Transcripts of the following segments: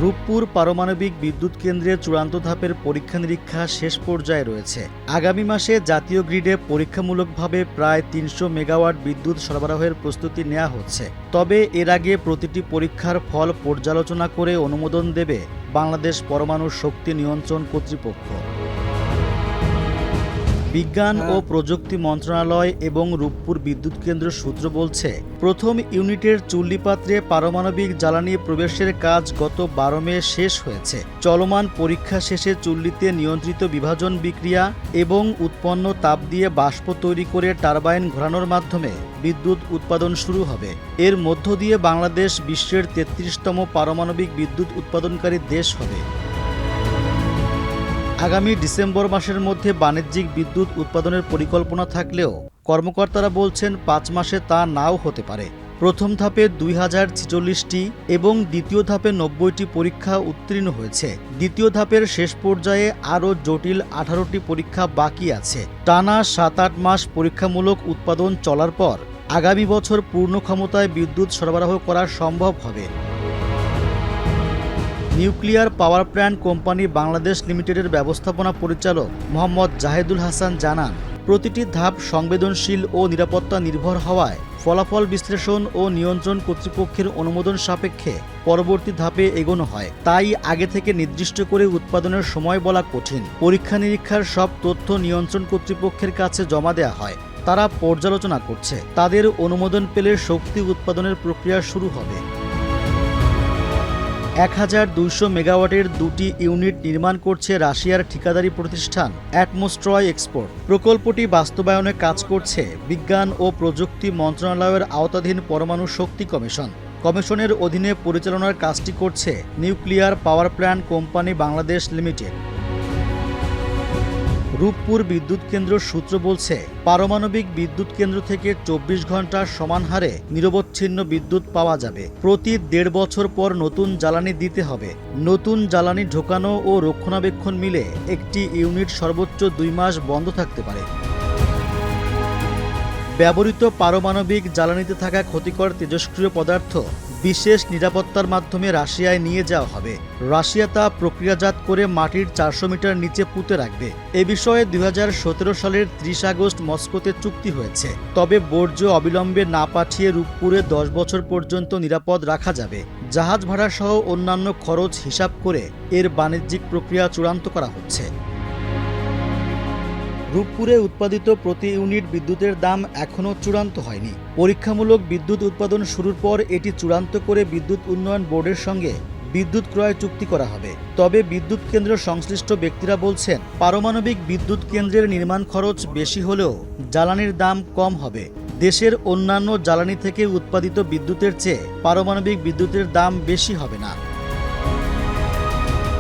রূপপুর পারমাণবিক বিদ্যুৎ কেন্দ্রের চূড়ান্ত ধাপের পরীক্ষা নিরীক্ষা শেষ পর্যায়ে রয়েছে। আগামী মাসে জাতীয় গ্রিডে পরীক্ষামূলকভাবে প্রায় ৩০০ মেগাওয়াট বিদ্যুৎ সরবরাহের প্রস্তুতি নেওয়া হচ্ছে। তবে এর আগে প্রতিটি পরীক্ষার ফল পর্যালোচনা করে অনুমোদন দেবে বাংলাদেশ পরমাণু শক্তি নিয়ন্ত্রণ কর্তৃপক্ষ। বিজ্ঞান ও প্রযুক্তি মন্ত্রণালয় এবং রূপপুর বিদ্যুৎ কেন্দ্র সূত্র বলছে, প্রথম ইউনিটের চুল্লিপাত্রে পারমাণবিক জ্বালানি প্রবেশের কাজ গত ১২ মে শেষ হয়েছে। চলমান পরীক্ষা শেষে চুল্লিতে নিয়ন্ত্রিত বিভাজন বিক্রিয়া এবং উৎপন্ন তাপ দিয়ে বাষ্প তৈরি করে টারবাইন ঘোরানোর মাধ্যমে বিদ্যুৎ উৎপাদন শুরু হবে। এর মধ্য দিয়ে বাংলাদেশ বিশ্বের ৩৩তম পারমাণবিক বিদ্যুৎ উৎপাদনকারী দেশ হবে। আগামী ডিসেম্বর মাসের মধ্যে বাণিজ্যিক বিদ্যুৎ উৎপাদনের পরিকল্পনা থাকলেও কর্মকর্তারা বলছেন ৫ মাসে তা নাও হতে পারে। প্রথম ধাপে ২০৪৬টি এবং দ্বিতীয় ধাপে ৯০টি পরীক্ষা উত্তীর্ণ হয়েছে। দ্বিতীয় ধাপের শেষ পর্যায়ে আরও জটিল ১৮টি পরীক্ষা বাকি আছে। টানা ৭-৮ মাস পরীক্ষামূলক উৎপাদন চলার পর আগামী বছর পূর্ণ ক্ষমতায় বিদ্যুৎ সরবরাহ করা সম্ভব হবে। Nuclear power plant company Bangladesh লিমিটেডের ব্যবস্থাপনা পরিচালক মোহাম্মদ জাহেদুল হাসান জানান, প্রতিটি ধাপ সংবেদনশীল ও নিরাপত্তা নির্ভর হওয়ায় ফলাফল বিশ্লেষণ ও নিয়ন্ত্রণ কর্তৃপক্ষের অনুমোদন সাপেক্ষে পরবর্তী ধাপে এগোনো হয়। তাই আগে থেকে নির্দিষ্ট করে উৎপাদনের সময় বলা কঠিন। পরীক্ষা নিরীক্ষার সব তথ্য নিয়ন্ত্রণ কর্তৃপক্ষের কাছে জমা দেওয়া হয়। তারা পর্যালোচনা করছে। তাদের অনুমোদন পেলে শক্তি উৎপাদনের প্রক্রিয়া শুরু হবে। ১,২০০ মেগাওয়াটের ২টি ইউনিট নির্মাণ করছে রাশিয়ার ঠিকাদারি প্রতিষ্ঠান অ্যাটমোস্ট্রয় এক্সপোর্ট। প্রকল্পটি বাস্তবায়নে কাজ করছে বিজ্ঞান ও প্রযুক্তি মন্ত্রণালয়ের আওতাধীন পরমাণু শক্তি কমিশন। কমিশনের অধীনে পরিচালনার কাজটি করছে nuclear power plant company Bangladesh limited. Rooppur বিদ্যুৎ কেন্দ্র সূত্র বলছে, পারমাণবিক বিদ্যুৎ কেন্দ্র থেকে ২৪ ঘন্টা সমান হারে নিরবচ্ছিন্ন বিদ্যুৎ পাওয়া যাবে। প্রতি ১.৫ বছর পর নতুন জ্বালানি দিতে হবে। নতুন জ্বালানি ঢোকানো ও রক্ষণাবেক্ষণ মিলে একটি ইউনিট সর্বোচ্চ ২ মাস বন্ধ থাকতে পারে। ব্যবহৃত পারমাণবিক জ্বালানিতে থাকা ক্ষতিকর তেজস্ক্রিয় পদার্থ বিশেষ নিরাপত্তার মাধ্যমে রাশিয়ায় নিয়ে যাওয়া হবে। রাশিয়া তা প্রক্রিয়াজাত করে মাটির ৪০০ মিটার নিচে পুঁতে রাখবে। এ বিষয়ে ২০১৭ সালের ৩০ আগস্ট মস্কোতে চুক্তি হয়েছে। তবে বর্জ্য অবিলম্বে না পাঠিয়ে রূপপুরে ১০ বছর পর্যন্ত নিরাপদ রাখা যাবে। জাহাজ ভাড়া সহ অন্যান্য খরচ হিসাব করে এর বাণিজ্যিক প্রক্রিয়া চূড়ান্ত করা হচ্ছে। রূপপুরে উৎপাদিত প্রতি ইউনিট বিদ্যুতের দাম এখনও চূড়ান্ত হয়নি। পরীক্ষামূলক বিদ্যুৎ উৎপাদন শুরুর পর এটি চূড়ান্ত করে বিদ্যুৎ উন্নয়ন বোর্ডের সঙ্গে বিদ্যুৎ ক্রয় চুক্তি করা হবে। তবে বিদ্যুৎ কেন্দ্র সংশ্লিষ্ট ব্যক্তিরা বলছেন, পারমাণবিক বিদ্যুৎ কেন্দ্রের নির্মাণ খরচ বেশি হলেও জ্বালানির দাম কম হবে। দেশের অন্যান্য জ্বালানি থেকে উৎপাদিত বিদ্যুতের চেয়ে পারমাণবিক বিদ্যুতের দাম বেশি হবে না।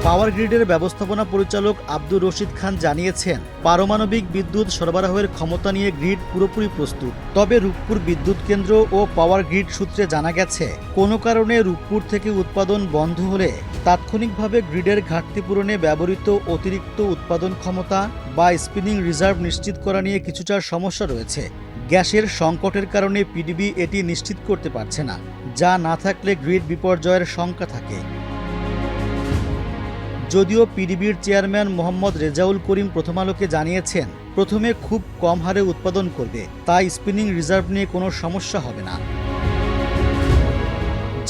পাওয়ার গ্রিডের ব্যবস্থাপনা পরিচালক আব্দুর রশিদ খান জানিয়েছেন, পারমাণবিক বিদ্যুৎ সরবরাহের ক্ষমতা নিয়ে গ্রিড পুরোপুরি প্রস্তুত। তবে রূপপুর বিদ্যুৎ কেন্দ্র ও পাওয়ার গ্রিড সূত্রে জানা গেছে, কোনো কারণে রূপপুর থেকে উৎপাদন বন্ধ হলে তাৎক্ষণিকভাবে গ্রিডের ঘাটতি পূরণে ব্যবহৃত অতিরিক্ত উৎপাদন ক্ষমতা বা স্পিনিং রিজার্ভ নিশ্চিত করা নিয়ে কিছুটা সমস্যা রয়েছে। গ্যাসের সংকটের কারণে পিডিবি এটি নিশ্চিত করতে পারছে না, যা না থাকলে গ্রিড বিপর্যয়ের শঙ্কা থাকে। যদিও পিডিবির চেয়ারম্যান মোহাম্মদ রেজাউল করিম প্রথম আলোকে জানিয়েছেন, প্রথমে খুব কম হারে উৎপাদন করবে, তাই স্পিনিং রিজার্ভ নিয়ে কোনো সমস্যা হবে না।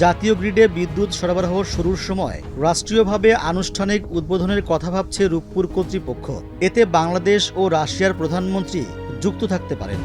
জাতীয় গ্রিডে বিদ্যুৎ সরবরাহ শুরুর সময় রাষ্ট্রীয়ভাবে আনুষ্ঠানিক উদ্বোধনের কথা ভাবছে রূপপুর কর্তৃপক্ষ। এতে বাংলাদেশ ও রাশিয়ার প্রধানমন্ত্রী যুক্ত থাকতে পারেন।